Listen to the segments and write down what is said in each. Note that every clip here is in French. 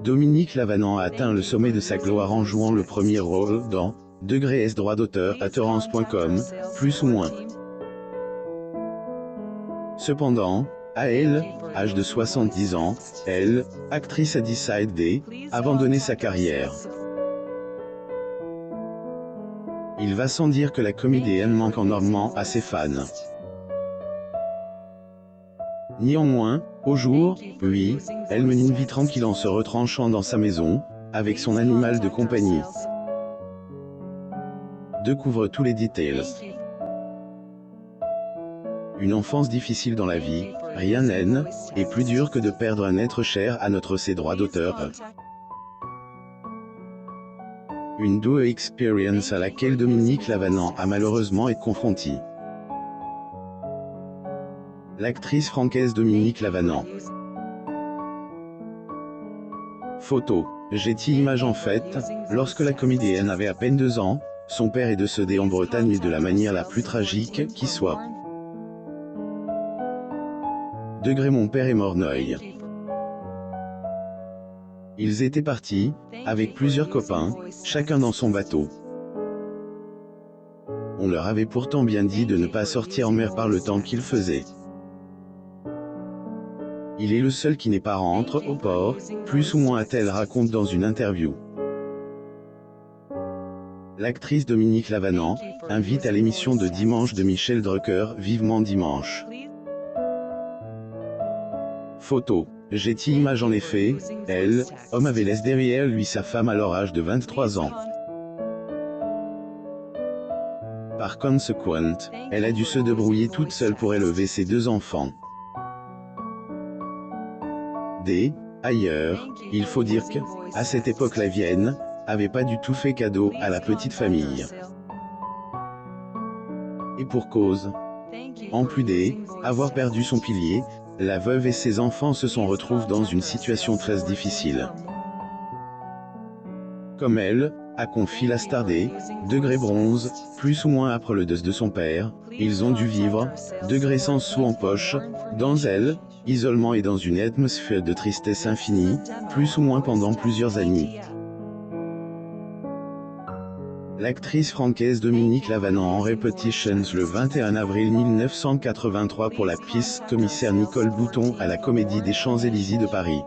Dominique Lavanant a atteint le sommet de sa gloire en jouant le premier rôle dans Degrés droit d'auteur à Torrance.com, plus ou moins. Cependant, à elle, âge de 70 ans, elle, actrice a décidé d'abandonner sa carrière. Il va sans dire que la comédienne manque énormément à ses fans. Néanmoins, au jour, oui, elle mène une vie tranquille en se retranchant dans sa maison, avec son animal de compagnie. Découvre tous les détails. Une enfance difficile dans la vie, rien n'est plus dur que de perdre un être cher à ses droits d'auteur. Une douce expérience à laquelle Dominique Lavanant a malheureusement été confrontée. L'actrice francaise Dominique Lavanant. Photo. Getty Images. En fait, lorsque la comédienne avait à peine 2 ans, son père est décédé en Bretagne de la manière la plus tragique qui soit. Degré mon père est Morneuil. Ils étaient partis, avec plusieurs copains, chacun dans son bateau. On leur avait pourtant bien dit de ne pas sortir en mer par le temps qu'il faisait. Il est le seul qui n'est pas rentré au port, plus ou moins a-t-elle raconte dans une interview. L'actrice Dominique Lavanant invite à l'émission de dimanche de Michel Drucker Vivement Dimanche. Photo. Getty Images. En effet, elle, homme avait laissé derrière lui sa femme à leur âge de 23 ans. Par conséquent, elle a dû se débrouiller toute seule pour élever ses 2 enfants. Ailleurs, il faut dire que, à cette époque la Vienne, avait pas du tout fait cadeau à la petite famille. Et pour cause. En plus d'avoir perdu son pilier, la veuve et ses enfants se sont retrouvés dans une situation très difficile. Comme elle, a confié la star des Degrés Bronze, plus ou moins après le décès de son père, ils ont dû vivre, degrés sans sous en poche, dans elle, isolement et dans une atmosphère de tristesse infinie, plus ou moins pendant plusieurs années. L'actrice francaise Dominique Lavanant en répétitions le 21 avril 1983 pour la pièce Commissaire Nicole Bouton à la Comédie des Champs-Élysées de Paris.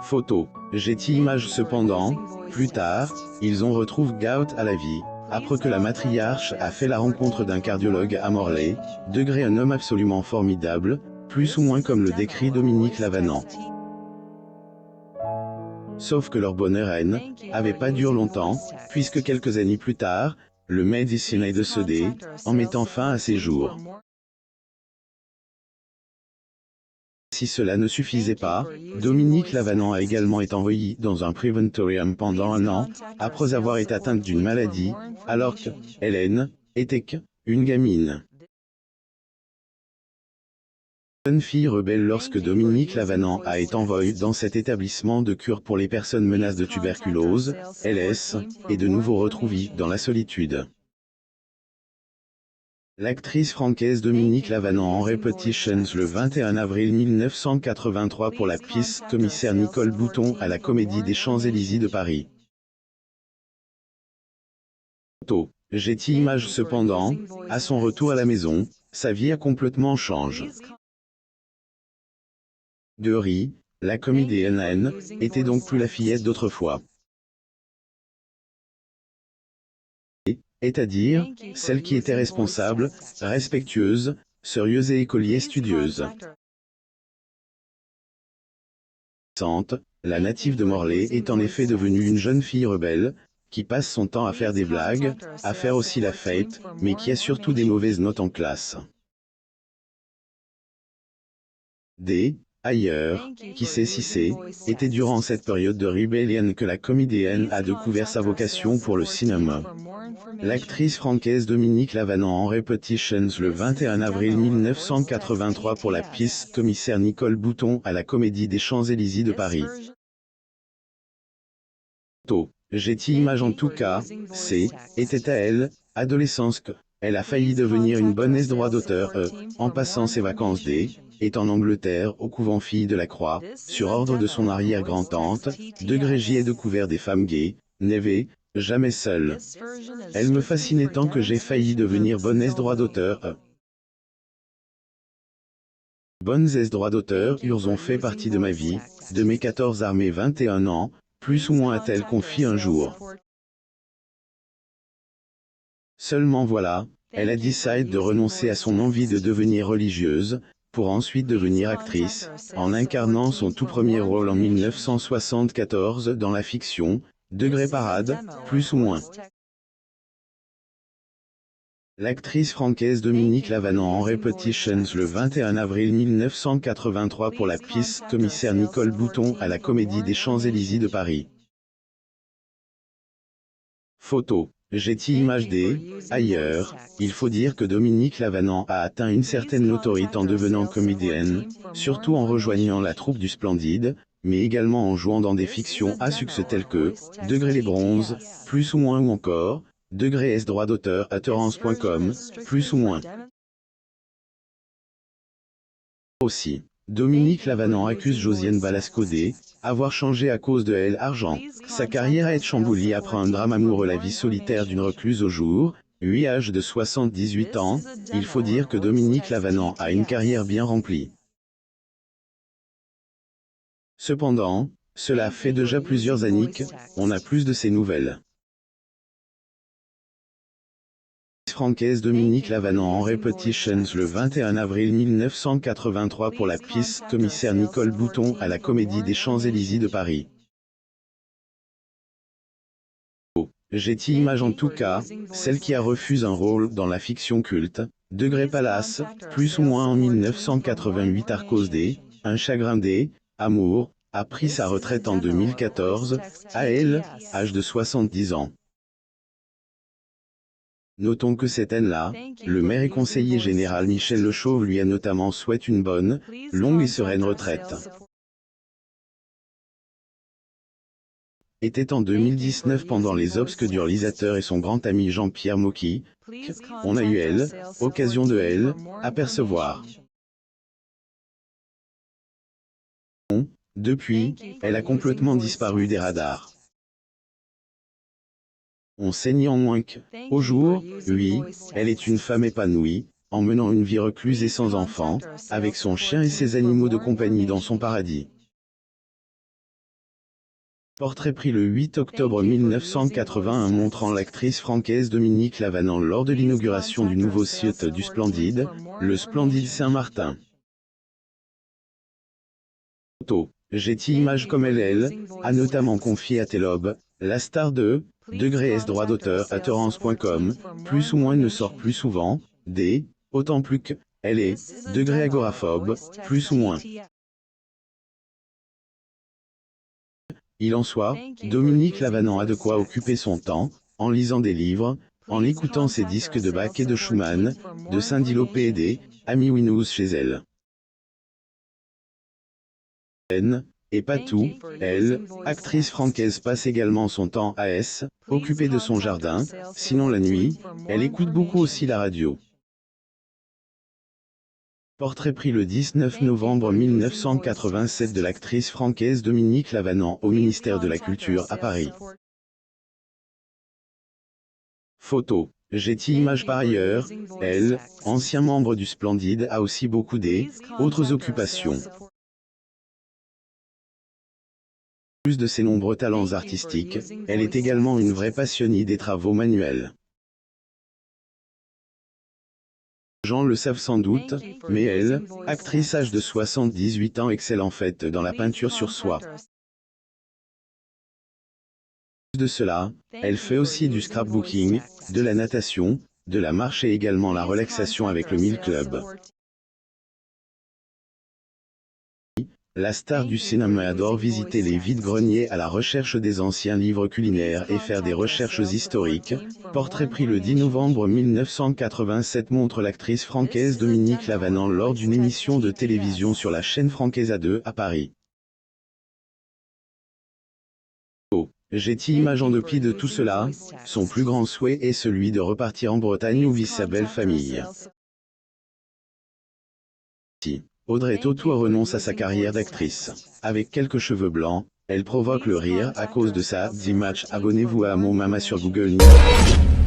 Photo. Getty Images. Cependant, plus tard, ils ont retrouvé Gout à la vie, après que la matriarche a fait la rencontre d'un cardiologue à Morlaix, degré un homme absolument formidable, plus ou moins comme le décrit Dominique Lavanant. Sauf que leur bonheur n'avait pas duré longtemps, puisque quelques années plus tard, le médecin est décédé, en mettant fin à ses jours. Si cela ne suffisait pas, Dominique Lavanant a également été envoyée dans un préventorium pendant 1 an, après avoir été atteinte d'une maladie, alors que Hélène était une gamine. Jeune fille rebelle lorsque Dominique Lavanant a été envoyée dans cet établissement de cure pour les personnes menacées de tuberculose, LS, et de nouveau retrouvée dans la solitude. L'actrice francaise Dominique Lavanant en répétitions le 21 avril 1983 pour la pièce Commissaire Nicole Bouton à la Comédie des Champs-Élysées de Paris. Photo. Getty Images. Cependant, à son retour à la maison, sa vie a complètement changé. Dery, la comédienne était donc plus la fillette d'autrefois. C'est-à-dire, celle qui était responsable, respectueuse, sérieuse et écolier studieuse. La native de Morlaix est en effet devenue une jeune fille rebelle, qui passe son temps à faire des blagues, à faire aussi la fête, mais qui a surtout des mauvaises notes en classe. Ailleurs, qui sait si était durant cette période de rébellion que la comédienne a découvert sa vocation pour le cinéma. L'actrice francaise Dominique Lavanant en répétitions le 21 avril 1983 pour la pièce Commissaire Nicole Bouton à la Comédie des Champs-Élysées de Paris. Photo. Getty Images. En tout cas, était à elle, adolescence, que elle a failli devenir une bonne droit d'auteur, en passant ses vacances est en Angleterre au couvent Filles de la Croix, sur ordre de son arrière-grand-tante, degré J est découvert des femmes gays, Neve, jamais seule. Elle me fascinait tant que j'ai failli devenir bonne droit d'auteur. Bonnes droits d'auteur ont fait partie de ma vie, de mes 14 à mes 21 ans, plus ou moins a-t-elle confié un jour. Seulement voilà, elle a décidé de renoncer à son envie de devenir religieuse, pour ensuite devenir actrice, en incarnant son tout premier rôle en 1974 dans la fiction, Degré Parade, plus ou moins. L'actrice francaise Dominique Lavanant en Repetitions le 21 avril 1983 pour la pièce Commissaire Nicole Bouton à la Comédie des Champs-Élysées de Paris. Photo. Getty Images des ailleurs, il faut dire que Dominique Lavanant a atteint une certaine notoriété en devenant comédienne, surtout en rejoignant la troupe du Splendide, mais également en jouant dans des fictions à succès telles que Degré les Bronzes, plus ou moins ou encore Degré S droit d'auteur à Torrance.com, plus ou moins. Aussi, Dominique Lavanant accuse Josiane Balasco avoir changé à cause de elle argent. Sa carrière a été chamboulée après un drame amoureux, la vie solitaire d'une recluse au jour, 8 âge de 78 ans, il faut dire que Dominique Lavanant a une carrière bien remplie. Cependant, cela fait déjà plusieurs années qu'on n'a plus de ses nouvelles. Francaise Dominique Lavanant en Repetitions le 21 avril 1983 pour la pièce Commissaire Nicole Bouton à la Comédie des Champs-Élysées de Paris. Getty Images en tout cas, celle qui a refusé un rôle dans la fiction culte, Degré Palace, plus ou moins en 1988 à cause un chagrin amour, a pris sa retraite en 2014, à elle, âge de 70 ans. Notons que cette année-là, le maire et conseiller général Michel Le Chauve lui a notamment souhaité une bonne, longue et sereine retraite. Était en 2019 pendant les obsèques du réalisateur et son grand ami Jean-Pierre Mocky, on a eu occasion de apercevoir. Depuis, elle a complètement disparu des radars. On sait néanmoins qu'au jour, oui, elle est une femme épanouie, en menant une vie recluse et sans enfant, avec son chien et ses animaux de compagnie dans son paradis. Portrait pris le 8 octobre 1981 montrant l'actrice francaise Dominique Lavanant lors de l'inauguration du nouveau site du Splendide, le Splendide Saint-Martin. Photo. Getty Images comme elle a notamment confié à Télob, la star de Degré S droit d'auteur à Torrance.com, plus ou moins ne sort plus souvent, autant plus que, elle est, Degré agoraphobe, plus ou moins. Il en soit, Dominique Lavanant a de quoi occuper son temps, en lisant des livres, en écoutant ses disques de Bach et de Schumann, de Cyndi Lauper et des Amy Winehouse chez elle. Et pas tout, elle, actrice francaise passe également son temps à occupée de son jardin, sinon la nuit, elle écoute beaucoup aussi la radio. Portrait pris le 19 novembre 1987 de l'actrice francaise Dominique Lavanant au ministère de la Culture à Paris. Photo. Getty Images par ailleurs, elle, ancien membre du Splendide, a aussi beaucoup d'autres occupations. Plus de ses nombreux talents artistiques, elle est également une vraie passionnée des travaux manuels. Gens le savent sans doute, mais elle, actrice âge de 78 ans, excelle en fait dans la peinture sur soie. Plus de cela, elle fait aussi du scrapbooking, de la natation, de la marche et également la relaxation avec le Mill Club. La star du cinéma adore visiter les vides-greniers à la recherche des anciens livres culinaires et faire des recherches historiques. Portrait pris le 10 novembre 1987 montre l'actrice francaise Dominique Lavanant lors d'une émission de télévision sur la chaîne Francaise A2 à Paris. Getty Images en dépit de tout cela, son plus grand souhait est celui de repartir en Bretagne où vit sa belle famille. Audrey Tautou renonce à sa carrière d'actrice. Avec quelques cheveux blancs, elle provoque le rire à cause de sa 10 matchs. Abonnez-vous à Mon Mama sur Google News.